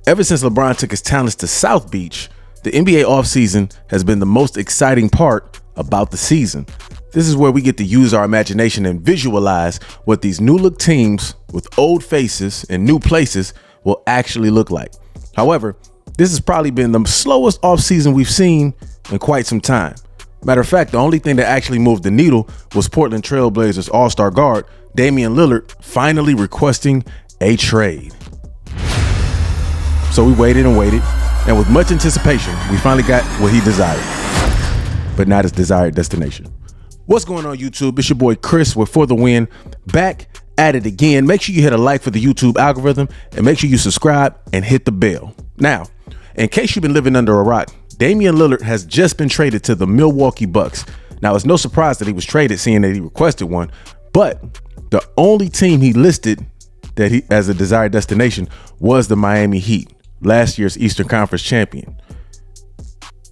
Ever since LeBron took his talents to South Beach, the NBA offseason has been the most exciting part about the season. This is where we get to use our imagination and visualize what these new look teams with old faces and new places will actually look like. However, this has probably been the slowest offseason we've seen in quite some time. Matter of fact, the only thing that actually moved the needle was Portland Trail Blazers all-star guard Damian Lillard finally requesting a trade. So we waited and waited, and with much anticipation, we finally got what he desired, but not his desired destination. What's going on, YouTube? It's your boy Chris with For the Win, back at it again. Make sure you hit a like for the YouTube algorithm, and make sure you subscribe and hit the bell. Now, in case you've been living under a rock, Damian Lillard has just been traded to the Milwaukee Bucks. Now, it's no surprise that he was traded, seeing that he requested one, but the only team he listed that he as a desired destination was the Miami Heat, last year's Eastern Conference champion.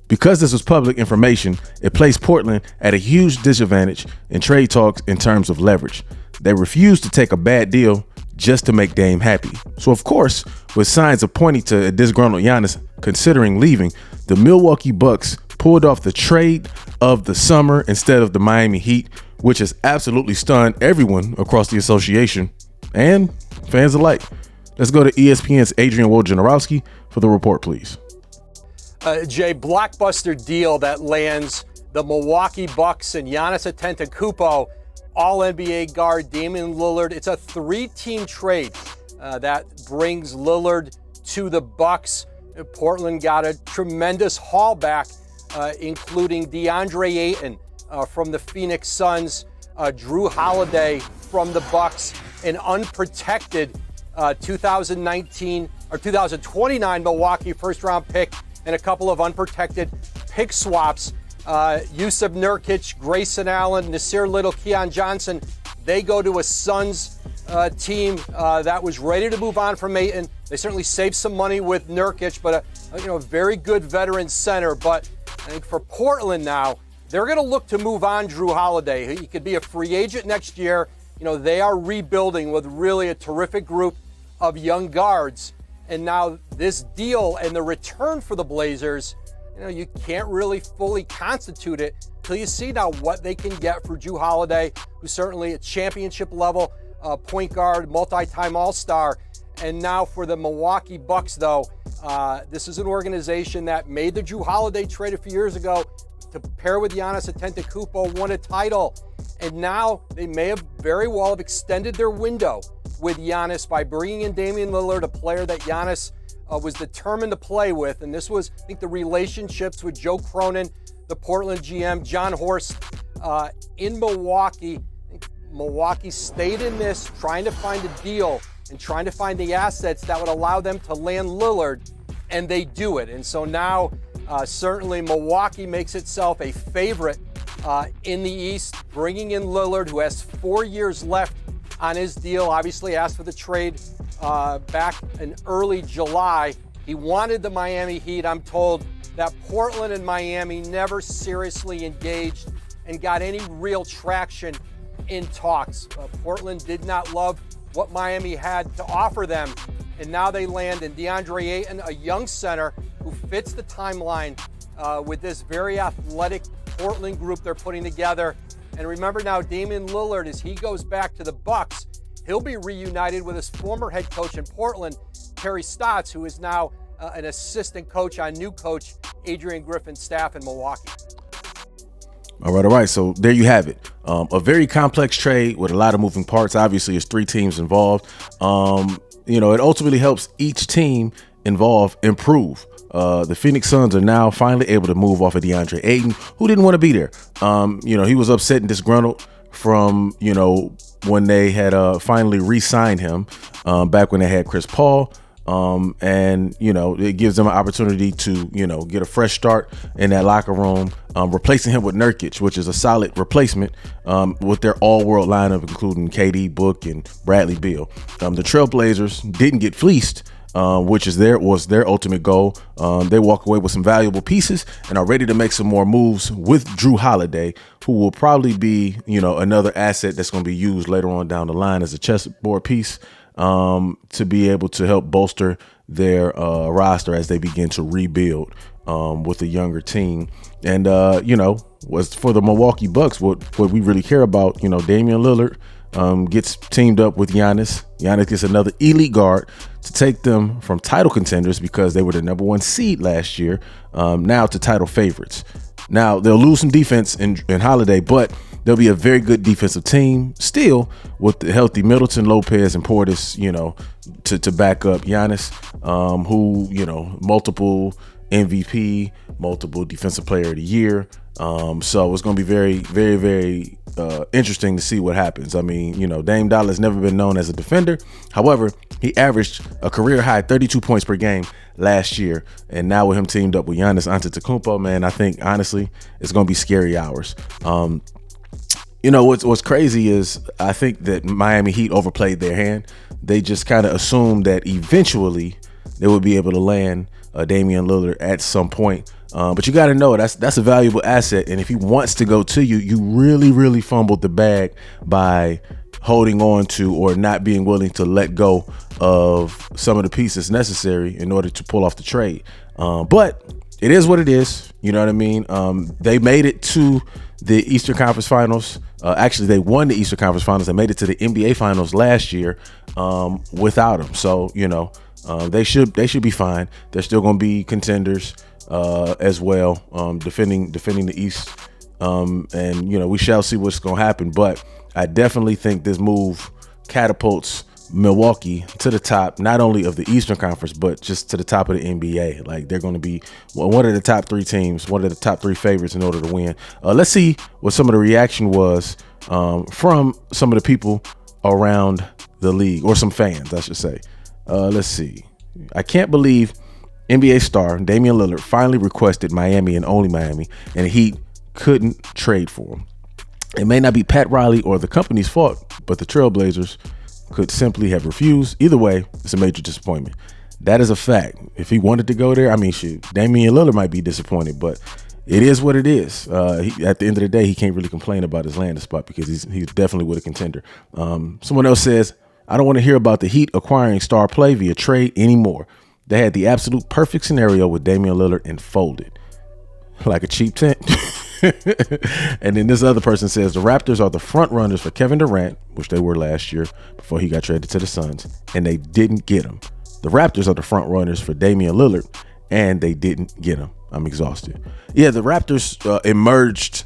Because this was public information, it placed Portland at a huge disadvantage in trade talks in terms of leverage. They refused to take a bad deal just to make Dame happy. So of course, with signs of pointing to a disgruntled Giannis considering leaving, the Milwaukee Bucks pulled off the trade of the summer instead of the Miami Heat, which has absolutely stunned everyone across the association and fans alike. Let's go to ESPN's Adrian Wojnarowski for the report, please. Jay, blockbuster deal that lands the Milwaukee Bucks and Giannis Antetokounmpo, All-NBA guard Damian Lillard. It's a three-team trade that brings Lillard to the Bucks. Portland got a tremendous haul back, including DeAndre Ayton from the Phoenix Suns, Drew Holiday from the Bucks, an unprotected 2029 Milwaukee first-round pick, and a couple of unprotected pick swaps. Yusuf Nurkic, Grayson Allen, Nasir Little, Keon Johnson. They go to a Suns team that was ready to move on from Ayton. They certainly saved some money with Nurkic, but a very good veteran center. But I think for Portland now, they're going to look to move on Drew Holiday. He could be a free agent next year. They are rebuilding with really a terrific group of young guards. And now this deal and the return for the Blazers, you can't really fully constitute it until you see now what they can get for Drew Holiday, who's certainly a championship level point guard, multi-time All-Star. And now for the Milwaukee Bucks, though, this is an organization that made the Drew Holiday trade a few years ago to pair with Giannis Antetokounmpo, won a title. And now they may have very well have extended their window with Giannis by bringing in Damian Lillard, a player that Giannis was determined to play with. And this was, I think, the relationships with Joe Cronin, the Portland GM, John Horst in Milwaukee. Milwaukee stayed in this, trying to find a deal and trying to find the assets that would allow them to land Lillard, and they do it. And so now, certainly Milwaukee makes itself a favorite in the East, bringing in Lillard, who has 4 years left on his deal. Obviously asked for the trade back in early July. He wanted the Miami Heat. I'm told that Portland and Miami never seriously engaged and got any real traction in talks. Portland did not love what Miami had to offer them, and now they land in DeAndre Ayton, a young center who fits the timeline with this very athletic Portland group they're putting together. And remember now, Damian Lillard, as he goes back to the Bucks, he'll be reunited with his former head coach in Portland, Terry Stotts, who is now an assistant coach on new coach Adrian Griffin's staff in Milwaukee. All right. So there you have it. A very complex trade with a lot of moving parts. Obviously, it's three teams involved. It ultimately helps each team involved improve. The Phoenix Suns are now finally able to move off of DeAndre Ayton, who didn't want to be there. He was upset and disgruntled from, when they had finally re-signed him back when they had Chris Paul. It gives them an opportunity to, get a fresh start in that locker room, replacing him with Nurkic, which is a solid replacement with their all-world lineup, including KD, Book, and Bradley Beal. The Trailblazers didn't get fleeced, which was their ultimate goal. They walk away with some valuable pieces and are ready to make some more moves with Drew Holiday, who will probably be, another asset that's going to be used later on down the line as a chessboard piece. to be able to help bolster their roster as they begin to rebuild with a younger team. And, was for the Milwaukee Bucks, what we really care about, Damian Lillard gets teamed up with Giannis. Giannis gets another elite guard to take them from title contenders, because they were the number 1 seed last year, now to title favorites. Now, they'll lose some defense in Holiday, but they'll be a very good defensive team still, with the healthy Middleton, Lopez, and Portis, to back up Giannis, who, multiple MVP, multiple Defensive Player of the Year. So it's going to be very, very, very interesting to see what happens. I mean, Dame Dollar has never been known as a defender. However, he averaged a career high 32 points per game last year. And now with him teamed up with Giannis Antetokounmpo, man, I think, honestly, it's going to be scary hours. What's crazy is I think that Miami Heat overplayed their hand. They just kind of assumed that eventually they would be able to land Damian Lillard at some point. But you got to know that's a valuable asset. And if he wants to go to you, you really, really fumbled the bag by holding on to or not being willing to let go of some of the pieces necessary in order to pull off the trade. But it is what it is. You know what I mean? They made it to the Eastern Conference Finals. Actually, they won the Eastern Conference Finals. They made it to the NBA Finals last year without him. So, they should be fine. They're still going to be contenders as well, defending the East. And we shall see what's going to happen. But I definitely think this move catapults Milwaukee to the top, not only of the Eastern Conference, but just to the top of the NBA. Like, they're going to be one of the top 3 teams, one of the top 3 favorites in order to win. Let's see what some of the reaction was from some of the people around the league, or some fans, I should say. Let's see. I can't believe NBA star Damian Lillard finally requested Miami and only Miami, and the Heat couldn't trade for him. It may not be Pat Riley or the company's fault, but the Trailblazers could simply have refused. Either way, it's a major disappointment. That is a fact. If he wanted to go there, I mean, shoot, Damian Lillard might be disappointed, but it is what it is. At the end of the day, he can't really complain about his landing spot, because he's definitely with a contender. Someone else says, I don't want to hear about the Heat acquiring star play via trade anymore. They had the absolute perfect scenario with Damian Lillard and folded like a cheap tent. And then this other person says the Raptors are the front runners for Kevin Durant, which they were last year before he got traded to the Suns, and they didn't get him. The Raptors are the front runners for Damian Lillard, and they didn't get him. I'm exhausted. Yeah, the Raptors emerged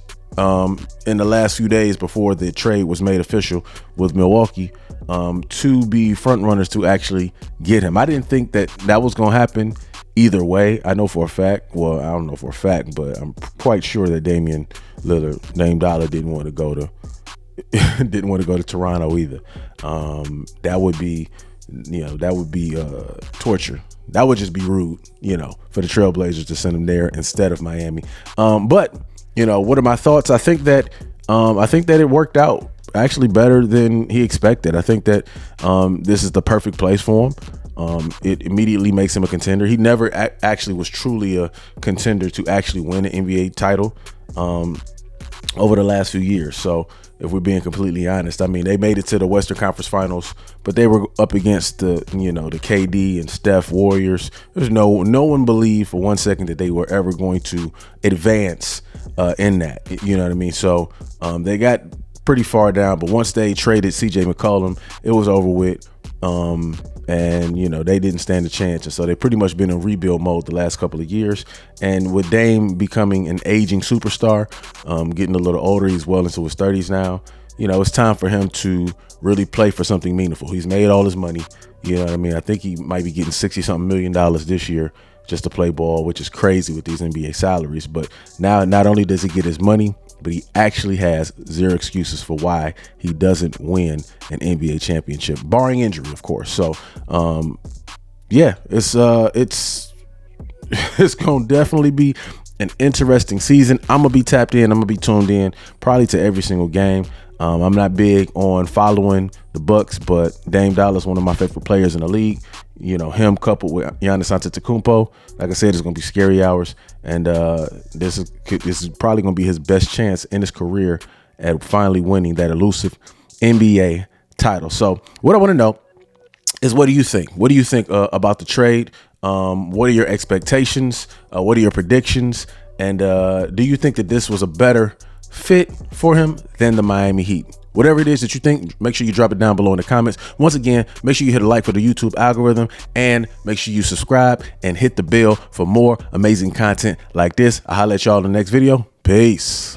in the last few days before the trade was made official with Milwaukee to be front runners to actually get him. I didn't think that was going to happen either way. I know for a fact, well, I don't know for a fact, but I'm quite sure that Damian Lillard, Dame Dollar, didn't want to go to Toronto either. That would be torture. That would just be rude, for the Trailblazers to send him there instead of Miami. But what are my thoughts? I think that it worked out actually better than he expected. I think that this is the perfect place for him. It immediately makes him a contender. He never actually was truly a contender to actually win an NBA title over the last few years. So if we're being completely honest, I mean, they made it to the Western Conference Finals, but they were up against the KD and Steph Warriors. There's no one believed for 1 second that they were ever going to advance in that. You know what I mean? So they got pretty far down, but once they traded CJ McCollum, it was over with. And they didn't stand a chance, and so they've pretty much been in rebuild mode the last couple of years. And with Dame becoming an aging superstar, getting a little older, he's well into his 30s now. It's time for him to really play for something meaningful. He's made all his money. You know what I mean? I think he might be getting $60-something million this year just to play ball, which is crazy with these NBA salaries. But now, not only does he get his money, but he actually has zero excuses for why he doesn't win an NBA championship, barring injury, of course. So, it's going to definitely be an interesting season. I'm going to be tapped in. I'm going to be tuned in probably to every single game. I'm not big on following the Bucks, but Dame Dollar is one of my favorite players in the league. Him coupled with Giannis Antetokounmpo, like I said, it's going to be scary hours, and this is probably going to be his best chance in his career at finally winning that elusive NBA title. So what I want to know is what do you think? What do you think about the trade? What are your expectations? What are your predictions? And do you think that this was a better fit for him than the Miami Heat? Whatever it is that you think, make sure you drop it down below in the comments. Once again, make sure you hit a like for the YouTube algorithm and make sure you subscribe and hit the bell for more amazing content like this. I'll holler at y'all in the next video. Peace.